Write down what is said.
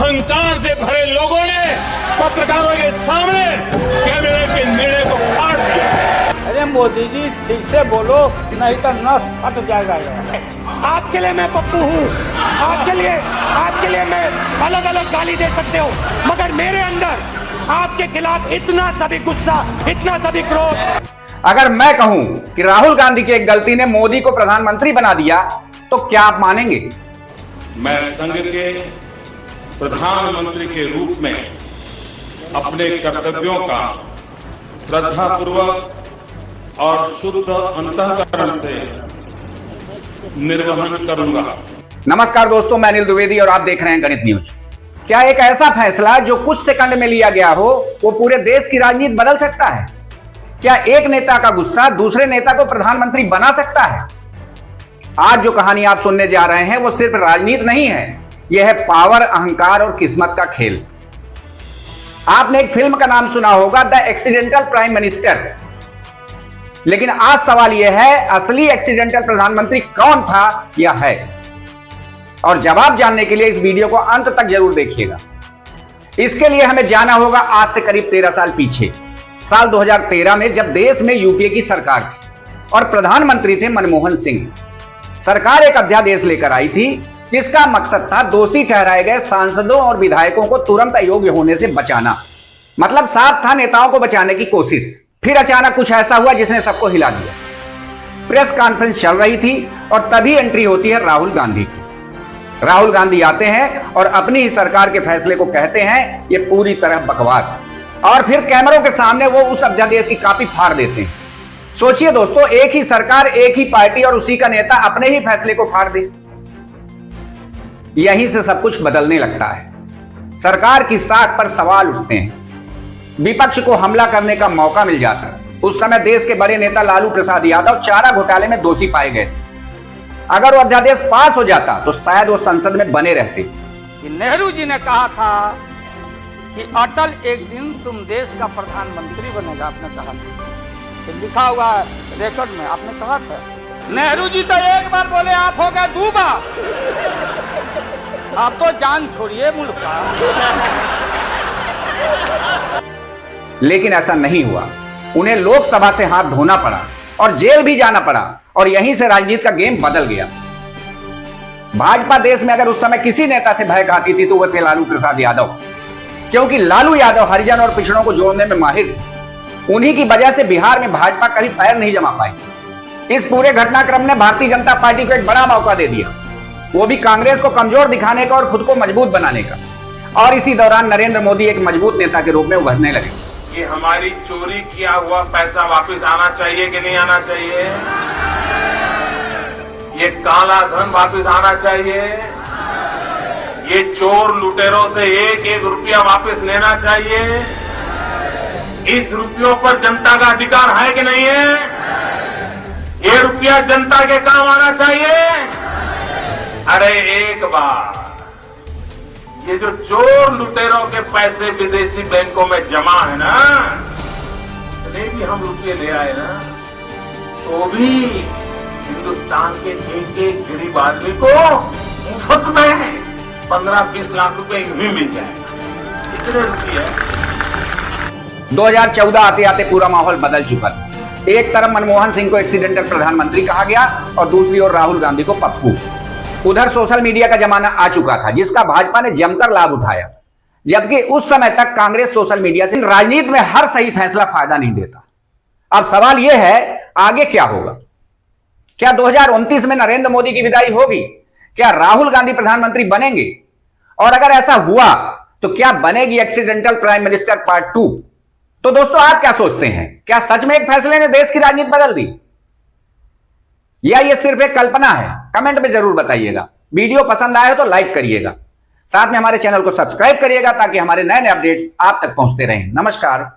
अहंकार से भरे लोगों ने पत्रकारों के सामने कैमरे के निर्णय को फाड़ दिया। अरे मोदी जी ठीक से बोलो, नहीं तो नस फट जाएगा यार। आपके लिए मैं पप्पू हूँ, आपके लिए मैं अलग अलग गाली दे सकते हो, मगर मेरे अंदर आपके खिलाफ इतना सभी गुस्सा, इतना सभी क्रोध। अगर मैं कहूं कि राहुल गांधी की एक गलती ने मोदी को प्रधानमंत्री बना दिया तो क्या आप मानेंगे? मैं संघ के प्रधानमंत्री के रूप में अपने कर्तव्यों का श्रद्धापूर्वक और शुद्ध अंतःकरण से निर्वहन करूंगा। नमस्कार दोस्तों, मैं अनिल द्विवेदी और आप देख रहे हैं गणित न्यूज। क्या एक ऐसा फैसला जो कुछ सेकंड में लिया गया हो वो पूरे देश की राजनीति बदल सकता है? क्या एक नेता का गुस्सा दूसरे नेता को प्रधानमंत्री बना सकता है? आज जो कहानी आप सुनने जा रहे हैं वो सिर्फ राजनीति नहीं है, यह है पावर, अहंकार और किस्मत का खेल। आपने एक फिल्म का नाम सुना होगा, द एक्सीडेंटल प्राइम मिनिस्टर। लेकिन आज सवाल यह है, असली एक्सीडेंटल प्रधानमंत्री कौन था या है? और जवाब जानने के लिए इस वीडियो को अंत तक जरूर देखिएगा। इसके लिए हमें जाना होगा आज से करीब 13 साल पीछे, साल 2013 में, जब देश में यूपीए की सरकार थी और प्रधानमंत्री थे मनमोहन सिंह। सरकार एक अध्यादेश लेकर आई थी जिसका मकसद था दोषी ठहराए गए सांसदों और विधायकों को तुरंत अयोग्य होने से बचाना। मतलब साफ था, नेताओं को बचाने की कोशिश। फिर अचानक कुछ ऐसा हुआ जिसने सबको हिला दिया। प्रेस कॉन्फ्रेंस चल रही थी और तभी एंट्री होती है राहुल गांधी की। राहुल गांधी आते हैं और अपनी ही सरकार के फैसले को कहते हैं ये पूरी तरह बकवास, और फिर कैमरों के सामने वो उस अध्यादेश की कॉपी फाड़ देते हैं। सोचिए दोस्तों, एक ही सरकार, एक ही पार्टी और उसी का नेता अपने ही फैसले को फाड़ दे। यहीं से सब कुछ बदलने लगता है। सरकार की साख पर सवाल उठते हैं, विपक्ष को हमला करने का मौका मिल जाता है। उस समय देश के बड़े नेता लालू प्रसाद यादव चारा घोटाले में दोषी पाए गए। अगर वो अध्यादेश पास हो जाता तो शायद वो संसद में बने रहते। कि नेहरू जी ने कहा था कि अटल एक दिन तुम देश का प्रधानमंत्री बनेगा, आपने कहा था, लिखा हुआ है रिकॉर्ड में, आपने कहा था। नेहरू जी तो एक बार बोले, आप हो गए 2 बार। आप तो जान छोड़िए मुल्क का। लेकिन ऐसा नहीं हुआ। उन्हें लोकसभा से हाथ धोना पड़ा और जेल भी जाना पड़ा, और यहीं से राजनीति का गेम बदल गया। भाजपा देश में अगर उस समय किसी नेता से भय खाती थी तो वह थे लालू प्रसाद यादव, क्योंकि लालू यादव हरिजन और पिछड़ों को जोड़ने में माहिर थे। उन्हीं की वजह से बिहार में भाजपा कभी पैर नहीं जमा पाई। इस पूरे घटनाक्रम ने भारतीय जनता पार्टी को एक बड़ा मौका दे दिया, वो भी कांग्रेस को कमजोर दिखाने का और खुद को मजबूत बनाने का। और इसी दौरान नरेंद्र मोदी एक मजबूत नेता के रूप में उभरने लगे। ये हमारी चोरी किया हुआ पैसा वापस आना चाहिए कि नहीं आना चाहिए? ये काला धन वापस आना चाहिए? ये चोर लुटेरों से एक एक रुपया वापस लेना चाहिए? इस रुपयों पर जनता का अधिकार है कि नहीं है? ये रुपया जनता के काम आना चाहिए। अरे एक बार ये जो चोर लुटेरों के पैसे विदेशी बैंकों में जमा है ना, इतने भी हम रुपये ले आए ना, तो भी हिंदुस्तान के एक एक गरीब आदमी को मुफ्त में 15-20 लाख रुपए भी मिल जाएगा। इतने रुपये। 2014 आते आते पूरा माहौल बदल चुका था। एक तरफ मनमोहन सिंह को एक्सीडेंटल प्रधानमंत्री कहा गया और दूसरी ओर राहुल गांधी को पप्पू। उधर सोशल मीडिया का जमाना आ चुका था जिसका भाजपा ने जमकर लाभ उठाया, जबकि उस समय तक कांग्रेस सोशल मीडिया से राजनीति में हर सही फैसला फायदा नहीं देता। अब सवाल यह है, आगे क्या होगा? क्या 2029 में नरेंद्र मोदी की विदाई होगी? क्या राहुल गांधी प्रधानमंत्री बनेंगे? और अगर ऐसा हुआ तो क्या बनेगी एक्सीडेंटल प्राइम मिनिस्टर पार्ट 2? तो दोस्तों, आप क्या सोचते हैं? क्या सच में एक फैसले ने देश की राजनीति बदल दी, या ये सिर्फ एक कल्पना है? कमेंट में जरूर बताइएगा। वीडियो पसंद आए तो लाइक करिएगा, साथ में हमारे चैनल को सब्सक्राइब करिएगा ताकि हमारे नए नए अपडेट्स आप तक पहुंचते रहें। नमस्कार।